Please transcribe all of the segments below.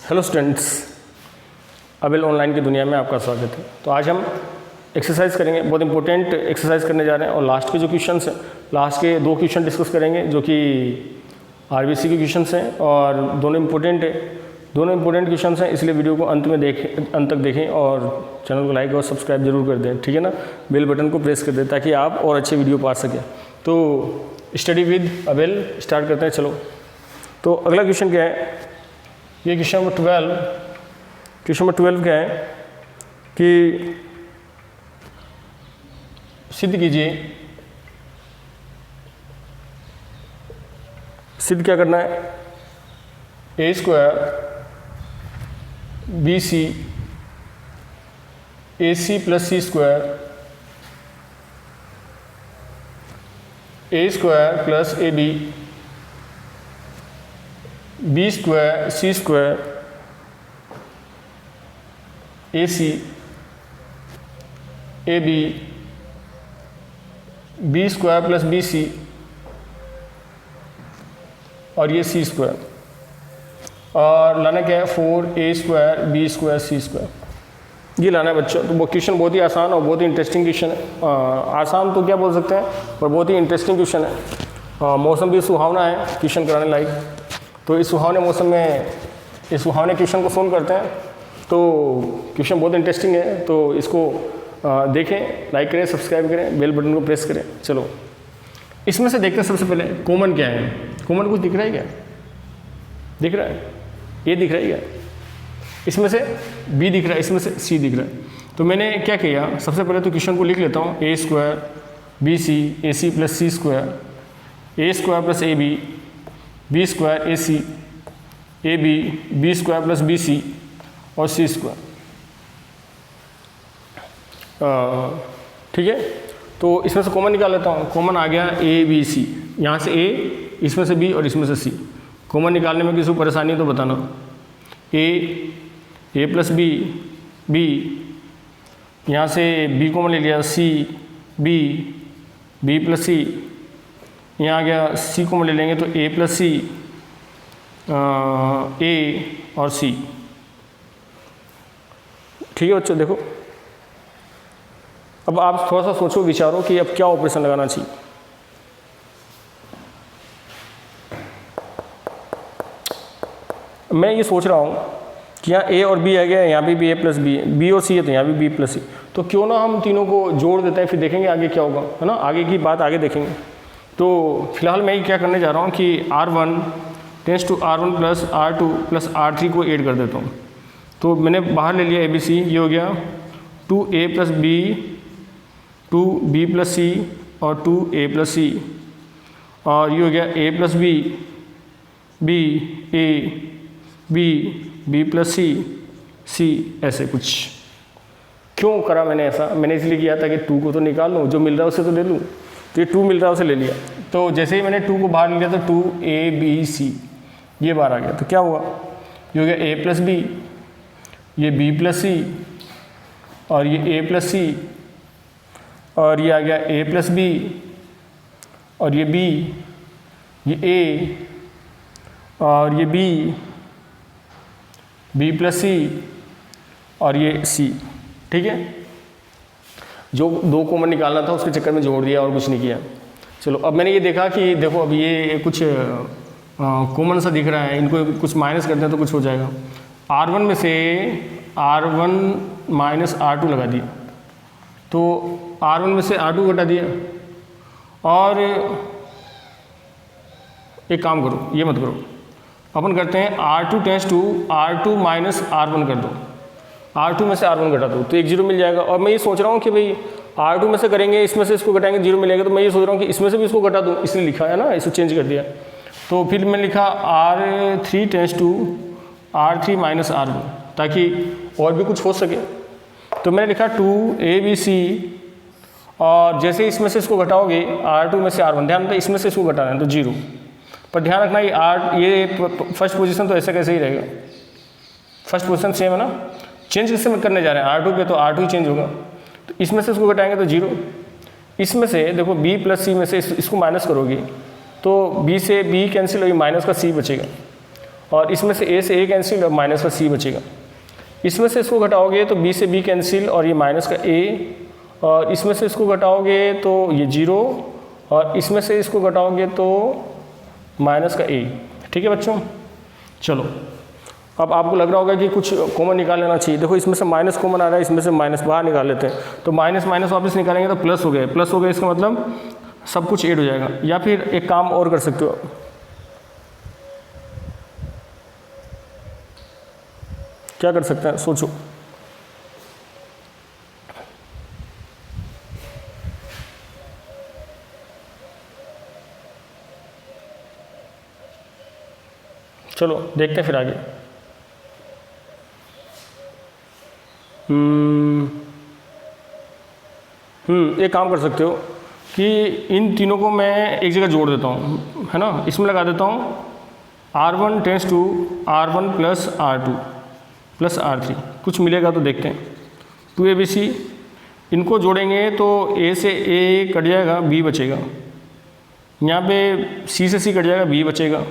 Hello students, अबेल online की दुनिया में आपका स्वागत है। तो आज हम एक्सरसाइज करेंगे, बहुत इंपॉर्टेंट एक्सरसाइज करने जा रहे हैं। और लास्ट के जो क्वेश्चंस हैं, लास्ट के 2 क्वेश्चन डिस्कस करेंगे जो कि आरबीसी के क्वेश्चंस हैं और दोनों इंपॉर्टेंट है। दोनों इंपॉर्टेंट क्वेश्चंस हैं, इसलिए वीडियो को अंत तक देखें और चैनल को लाइक और सब्सक्राइब जरूर कर दें, ठीक है ना। बेल बटन को प्रेस कर दें ताकि आप और अच्छे वीडियो पा सकें। तो स्टडी विद अबेल स्टार्ट करते हैं। चलो, तो अगला क्वेश्चन क्या है, ये क्वेश्चन नंबर 12। क्वेश्चन नंबर 12 क्या है कि सिद्ध कीजिए, सिद्ध क्या करना है, A square B C A C plus C square A square plus A B square C square A C A B square plus B C और ये सी स्क्वायर, और लाना क्या है 4a square B square C square, ये लाना है बच्चों। तो वो क्वेश्चन बहुत ही आसान और बहुत ही इंटरेस्टिंग क्वेश्चन है। आसान तो क्या बोल सकते हैं, पर बहुत ही इंटरेस्टिंग क्वेश्चन है। मौसम भी सुहावना है क्वेश्चन कराने लायक। तो इस सुहावने मौसम में इस सुहावने क्वेश्चन को सोल्व करते हैं। तो क्वेश्चन बहुत इंटरेस्टिंग है, तो इसको देखें, लाइक करें, सब्सक्राइब करें, बेल बटन को प्रेस करें। चलो, इसमें से देखते हैं सबसे पहले कॉमन क्या है। कॉमन कुछ दिख रहा है क्या? दिख रहा है, ये दिख रहा है क्या? इसमें से बी दिख रहा है, इसमें से सी दिख रहा है। तो मैंने क्या किया, सबसे पहले तो क्वेश्चन को लिख लेता हूँ, A square B C A C plus C square A square plus A B square A C A B square plus B C और सी स्क्वायर। ठीक है, तो इसमें से कॉमन निकाल लेता हूँ। कॉमन आ गया ए बी सी, यहाँ से ए, इसमें से बी और इसमें से सी। कॉमन निकालने में किसी को परेशानी है तो बताना। ए प्लस बी, यहाँ से बी कॉमन ले लिया, सी बी प्लस सी, यहाँ आ गया सी कॉमन ले लेंगे तो ए प्लस सी ए और सी। ठीक है बच्चों, देखो अब आप थोड़ा सा सोचो, विचारो कि अब क्या ऑपरेशन लगाना चाहिए। मैं ये सोच रहा हूँ कि यहाँ ए और बी आ गया, यहाँ भी ए प्लस बी और सी है तो यहाँ भी बी प्लस सी। तो क्यों ना हम तीनों को जोड़ देते हैं, फिर देखेंगे आगे क्या होगा, है ना। आगे की बात आगे देखेंगे। तो फिलहाल मैं क्या करने जा रहा हूँ कि R1 tense to R1 plus R2 plus R3 को ऐड कर देता हूँ। तो मैंने बाहर ले लिया ए बी सी, ये हो गया 2a plus B 2b plus सी और 2a प्लस सी, और ये हो गया a plus B A B plus C ऐसे कुछ। क्यों करा मैंने ऐसा? मैंने इसलिए किया था कि 2 को तो निकाल लूँ, जो मिल रहा है उसे तो ले लूँ। तो ये 2 मिल रहा है उसे ले लिया। तो जैसे ही मैंने 2 को बाहर ले लिया तो 2a b c ये बाहर आ गया। तो क्या हुआ, ये हो गया a प्लस बी, ये b प्लस सी और ये a प्लस सी, और ये आ गया a प्लस बी और ये b, ये a और ये b प्लस सी और ये c। ठीक है, जो 2 कॉमन निकालना था उसके चक्कर में जोड़ दिया और कुछ नहीं किया। चलो, अब मैंने ये देखा कि देखो अब ये कुछ कॉमन सा दिख रहा है, इनको कुछ माइनस करते हैं तो कुछ हो जाएगा। R1 में से R1 माइनस R2 लगा दिया, तो R1 में से R2 घटा दिया। और एक काम करो, ये मत करो, अपन करते हैं R2 tense to R2 minus R1 कर दो, R2 में से R1 घटा दो तो 1 0 मिल जाएगा। और मैं ये सोच रहा हूँ कि भाई R2 में से करेंगे, इसमें से इसको घटाएंगे 0 मिलेगा। तो मैं ये सोच रहा हूँ कि इसमें से भी इसको घटा दूँ, इसलिए लिखा है ना, इसको चेंज कर दिया। तो फिर मैंने लिखा R3 tense to R3 minus R1 ताकि और भी कुछ हो सके। तो मैंने लिखा 2a b c, और जैसे इसमें से इसको घटाओगे R2 में से R1, ध्यान रखना इसमें से इसको घटाना है तो 0। पर ध्यान रखना ये फर्स्ट पोजीशन तो ऐसे कैसे ही रहेगा, फर्स्ट पोजीशन सेम है ना। चेंज किससे करने जा रहे हैं, R2 पे, तो R2 ही चेंज होगा। तो इसमें से इसको घटाएंगे तो 0, इसमें से देखो b प्लस सी में से इसको माइनस करोगे तो b से b कैंसिल होगी, माइनस का c बचेगा। और इसमें से ए से ए कैंसिल और माइनस का सी बचेगा। इसमें से इसको घटाओगे तो बी से बी कैंसिल और ये माइनस का ए, और इसमें से इसको घटाओगे तो ये 0, और इसमें से इसको घटाओगे तो माइनस का ए। ठीक है बच्चों, चलो अब आपको लग रहा होगा कि कुछ कॉमन निकाल लेना चाहिए। देखो इसमें से माइनस कॉमन आ रहा है, इसमें से माइनस बाहर निकाल लेते हैं, तो माइनस माइनस वापस निकालेंगे तो प्लस हो गए, प्लस हो गए, इसका मतलब सब कुछ ऐड हो जाएगा। या फिर एक काम और कर सकते हो, क्या कर सकते हैं सोचो। चलो देखते हैं फिर आगे। एक काम कर सकते हो कि इन तीनों को मैं एक जगह जोड़ देता हूँ, है ना। इसमें लगा देता हूँ R1 tense to R1 plus R2 plus R3, कुछ मिलेगा तो देखते हैं। 2ABC, इनको जोड़ेंगे तो A से A कट जाएगा, B बचेगा। यहाँ पे C से C कट जाएगा, B बचेगा।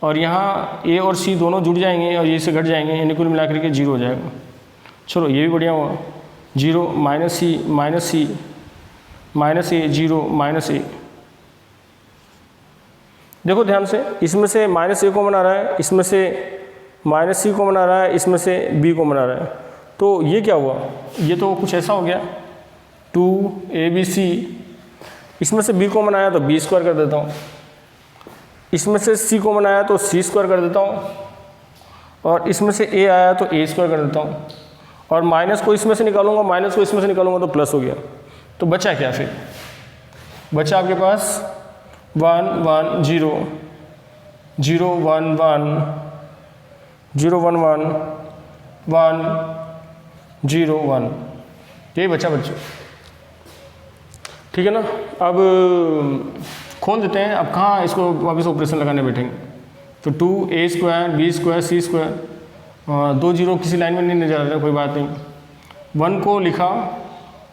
और यहाँ A और C दोनों जुड़ जाएंगे और ये से घट जाएंगे, यानी कुल मिलाकर के 0 हो जाएगा। चलो ये भी बढ़िया हुआ, 0 minus C minus C minus A 0 minus A। देखो ध्यान से, इसमें से माइनस A कॉमन आ रहा है, इसमें से माइनस C कॉमन आ रहा है, इसमें से B कॉमन आ रहा है। तो ये क्या हुआ, ये तो कुछ ऐसा हो गया 2ABC, इसमें से B कॉमन आया तो B स्क्वायर कर देता हूँ, इसमें से C कॉमन आया तो C स्क्वायर कर देता हूँ, और इसमें से A आया तो A स्क्वायर कर देता हूँ, और माइनस को इसमें से निकालूंगा, माइनस को इसमें से निकालूंगा तो प्लस हो गया। तो बचा क्या फिर, बचा आपके पास 1 1 0 0 1 1 0 1 1 1 0 1, यही बचा बच्चों। ठीक है ना। अब खोल देते हैं, अब कहाँ इसको वापस ऑपरेशन लगाने बैठेंगे। तो 2A square B square C square, 2 0 किसी लाइन में नहीं नजर आ रहा, कोई बात नहीं। 1 को लिखा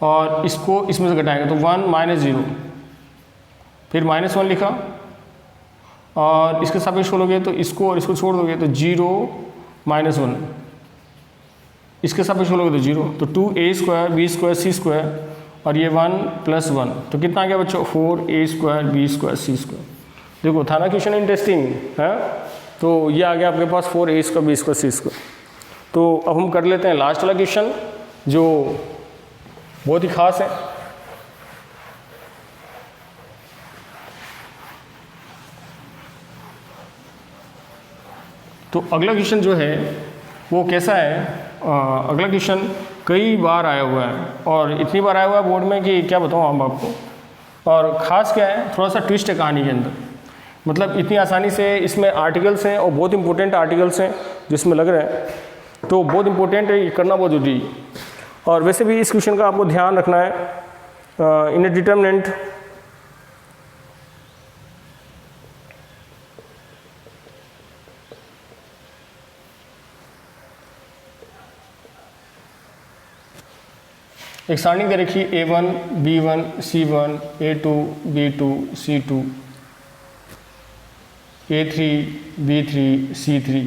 और इसको इसमें से घटाएंगे तो 1 माइनस 0, फिर -1 लिखा और इसके सापेक्ष खोलोगे तो इसको और इसको छोड़ दोगे तो 0 -1, इसके सापेक्ष खोलोगे तो 0, तो 2A square B square C square और ये 1 + 1, तो कितना आ गया बच्चों 4A square B square C square. देखो था ना क्वेश्चन इंटरेस्टिंग है। तो ये आ गया आपके पास 4A square B square C square. तो अब हम कर लेते हैं लास्ट वाला क्वेश्चन जो बहुत ही खास है। तो अगला क्वेश्चन जो है वो कैसा है, अगला क्वेश्चन कई बार आया हुआ है और इतनी बार आया हुआ है बोर्ड में कि क्या बताऊँ हम आपको। और ख़ास क्या है, थोड़ा सा ट्विस्ट है कहानी के अंदर, मतलब इतनी आसानी से इसमें आर्टिकल्स हैं और बहुत इंपॉर्टेंट आर्टिकल्स हैं जिसमें लग रहे हैं, तो बहुत इंपॉर्टेंट है, ये करना बहुत जरूरी है। और वैसे भी इस क्वेश्चन का आपको ध्यान रखना है इन ए डिटर्मिनेंट एक सारणी दे रखी A1 B1 C1 A2 B2 C2 A3 B3 C3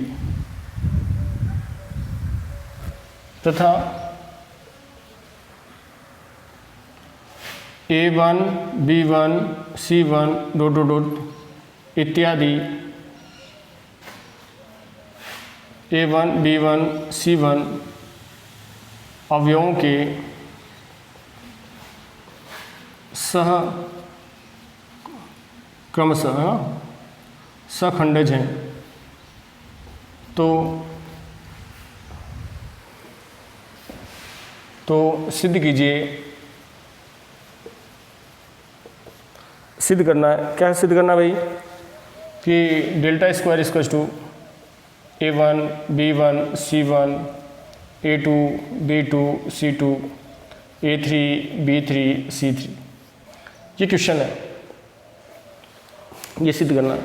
तथा A1 B1 C1 ... इत्यादि A1 B1 C1 अवयवों के सह क्रमशः सखंडज हैं। तो सिद्ध कीजिए, सिद्ध करना है। क्या सिद्ध करना है भाई कि delta square equals to A1 B1 C1 A2 B2 C2 A3 B3 C3, ये क्वेश्चन है, ये सिद्ध करना है।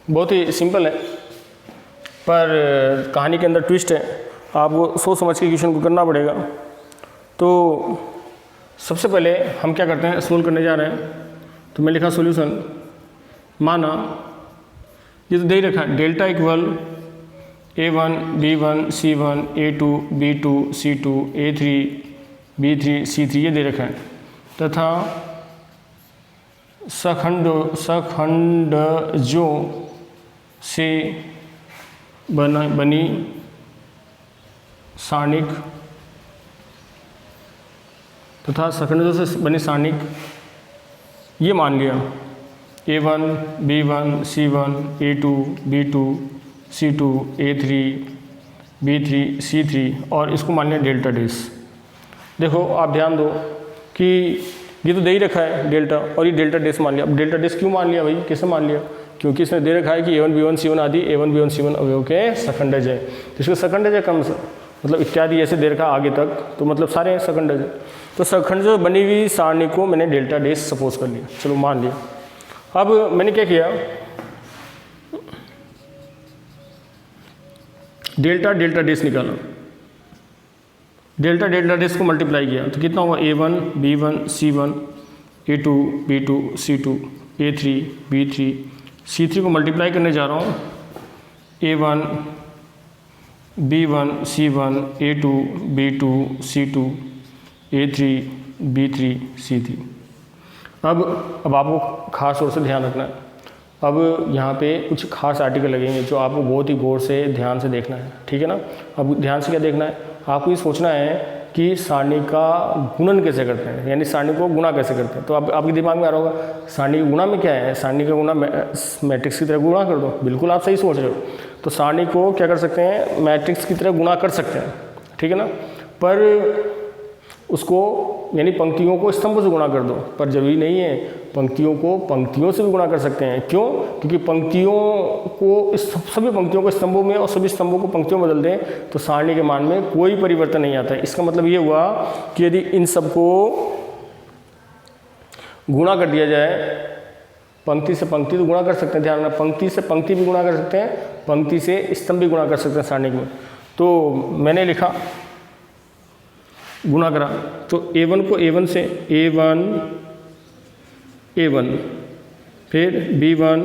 बहुत ही सिंपल है पर कहानी के अंदर ट्विस्ट है, आपको सोच समझ के क्वेश्चन को करना पड़ेगा। तो सबसे पहले हम क्या करते हैं, सोल्व करने जा रहे हैं। तो मैं लिखा सॉल्यूशन, माना ये तो दे ही रखा है, delta equal A1 B1 C1 A2 B2 C2 A3 B3 C3 ये दे रखा है, तथा सखंडजों से बनी सारणिक तथा सखंडजों से बनी सारणिक ये मान लिया A1 B1 C1 A2 B2 C2 A3 B3 C3 और इसको मान लिया डेल्टा डेस। देखो आप ध्यान दो कि ये तो दे ही रखा है डेल्टा, और ये डेल्टा डेस मान लिया। अब डेल्टा डेस क्यों मान लिया भाई, कैसे मान लिया? क्योंकि इसने दे रखा है कि A1 B1 C1 आदि A1 B1 C1 अवयव के सखंडज है, तो इसका सखंडज है कम से मतलब इत्यादि ऐसे दे रखा आगे तक, तो मतलब सारे हैं सखंडज है। तो सखंडज बनी हुई सारणी को मैंने डेल्टा डेस सपोज कर लिया, चलो मान लिया। अब मैंने क्या किया, डेल्टा डेल्टा डेस निकाला, डेल्टा डेल्टा डेस को मल्टीप्लाई किया तो कितना हुआ A1 B1 C1 A2 B2 C2 A3 B3 C3 को मल्टीप्लाई करने जा रहा हूँ A1 B1 C1 A2 B2 C2 A3 B3 C3। अब आपको खास तौर से ध्यान रखना है, अब यहाँ पे कुछ खास आर्टिकल लगेंगे जो आपको बहुत ही गौर से ध्यान से देखना है, ठीक है ना। अब ध्यान से क्या देखना है, आपको ये सोचना है कि सारणी का गुणन कैसे करते हैं, यानी सारणी को गुणा कैसे करते हैं। तो आपके दिमाग में आ रहा होगा सारणी के गुणा में क्या है, सारणी का गुणा मैट्रिक्स की तरह गुणा कर दो। बिल्कुल आप सही सोच रहे हो। तो सारणी को क्या कर सकते हैं, मैट्रिक्स की तरह गुणा कर सकते हैं, ठीक है ना। पर उसको यानी पंक्तियों को स्तंभों से गुणा कर दो, पर जरूरी नहीं है, पंक्तियों को पंक्तियों से भी गुणा कर सकते हैं। क्यों? क्योंकि पंक्तियों को सभी पंक्तियों को स्तंभों में और सभी स्तंभों को पंक्तियों में बदल दें तो सारणी के मान में कोई परिवर्तन नहीं आता है। इसका मतलब ये हुआ कि यदि इन सबको गुणा कर दिया जाए, पंक्ति से पंक्ति तो गुणा कर सकते हैं, ध्यान रखना, पंक्ति से पंक्ति भी गुणा कर सकते हैं, पंक्ति से स्तंभ भी गुणा कर सकते हैं सारणी में। तो मैंने लिखा गुणा करा, तो A1 को A1 से A1 फिर B1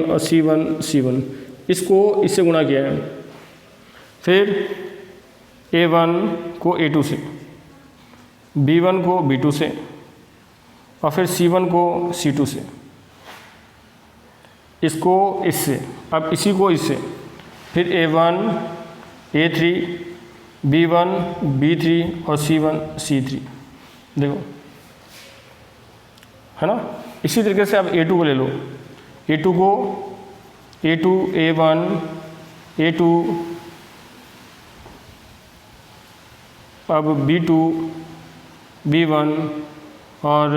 और C1 इसको इससे गुणा किया है, फिर A1 को A2 से, B1 को B2 से और फिर C1 को C2 से, इसको इससे, अब इसी को इससे, फिर A1 A3 B1 B3 और C1 C3, देखो है ना। इसी तरीके से आप A2 को ले लो, A2 A1 A2 अब B2 B1 और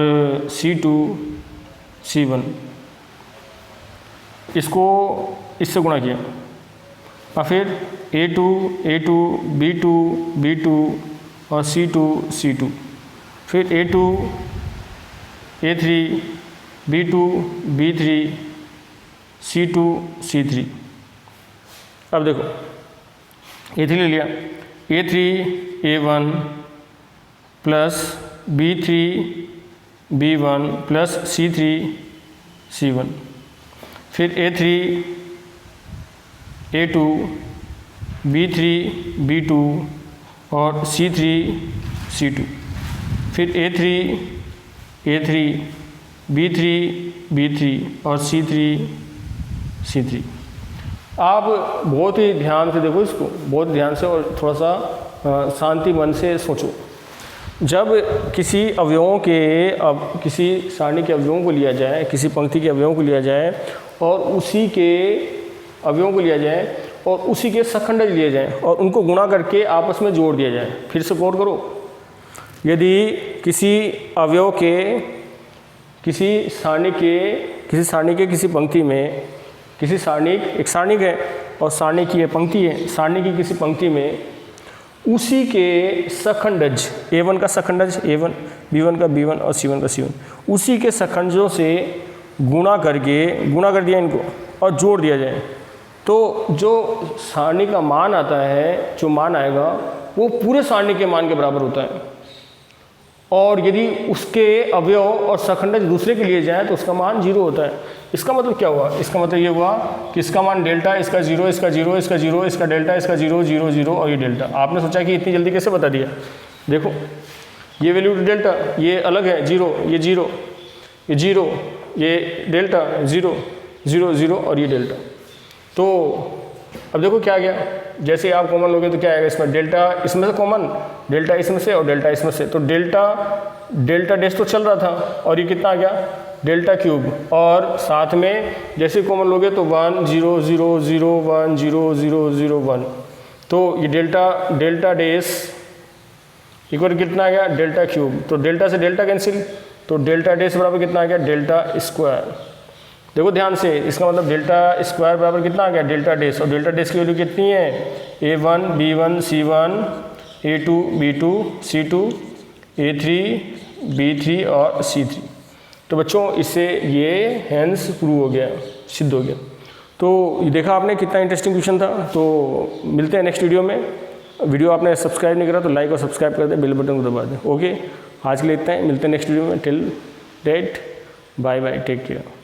C2 C1 इसको इससे गुणा किया, और फिर A2 B2 और C2 फिर A2 A3 B2 B3 C2 अब देखो A3 ले लिया, A3 A1 plus B3 B1 plus C3 C1, फिर A3 A2 B3 B2 और C3 C2, फिर A3 B3 B3 और C3 आप बहुत ही ध्यान से देखो इसको, बहुत ध्यान से और थोड़ा सा शांति मन से सोचो। जब किसी अवयवों के किसी सारणी के अवयवों को लिया जाए, किसी पंक्ति के अवयवों को लिया जाए और उसी के अवयवों को लिया जाए और उसी के सखंडज लिए जाएं और उनको गुणा करके आपस में जोड़ दिया जाए। फिर से गौर करो, यदि किसी अवयव के किसी सारणी के किसी पंक्ति में, किसी सारणी एक सारणी है और सारणी की पंक्ति है, सारणी की किसी पंक्ति में उसी के सखंडज A1 का सखंडज A1, B1 का B1 और C1 का C1, उसी के सखंडजों से गुणा कर दिया इनको और जोड़ दिया जाए, तो जो सारणी का मान आता है, जो मान आएगा वो पूरे सारणी के मान के बराबर होता है। और यदि उसके अवयव और सखंडज दूसरे के लिए जाए तो उसका मान 0 होता है। इसका मतलब क्या हुआ, इसका मतलब ये हुआ कि इसका मान डेल्टा, इसका 0, इसका 0, इसका 0, इसका डेल्टा, इसका 0, 0, 0 और ये डेल्टा। आपने सोचा कि इतनी जल्दी कैसे बता दिया, देखो ये वैल्यू डेल्टा, ये अलग है 0, ये 0, ये 0, ये डेल्टा 0, 0, 0 और ये डेल्टा। तो अब देखो क्या आ गया, जैसे आप कॉमन लोगे तो क्या आएगा इसमें, डेल्टा इसमें से कॉमन, डेल्टा इसमें से और डेल्टा इसमें से, तो डेल्टा डैश तो चल रहा था और ये कितना आ गया डेल्टा क्यूब, और साथ में जैसे कॉमन लोगे तो 1 0 0 0 1 0 0 0 1, तो ये डेल्टा डैश इक्वल कितना आ गया डेल्टा क्यूब, तो डेल्टा से डेल्टा कैंसिल, तो डेल्टा डैश बराबर कितना आ गया डेल्टा स्क्वायर। देखो ध्यान से, इसका मतलब डेल्टा स्क्वायर बराबर कितना आ गया डेल्टा डैश, और डेल्टा डैश की वैल्यू कितनी है A1 B1 C1 A2 B2 C2 A3 B3 और C3। तो बच्चों इससे ये हैंस प्रूव हो गया, सिद्ध हो गया। तो ये देखा आपने कितना इंटरेस्टिंग क्वेश्चन था। तो मिलते हैं नेक्स्ट वीडियो में। वीडियो आपने सब्सक्राइब नहीं करा तो लाइक और सब्सक्राइब कर दें, बेल बटन को दबा दें। ओके, आज के लिए इतना ही, मिलते हैं नेक्स्ट वीडियो में। Till date bye bye, take care.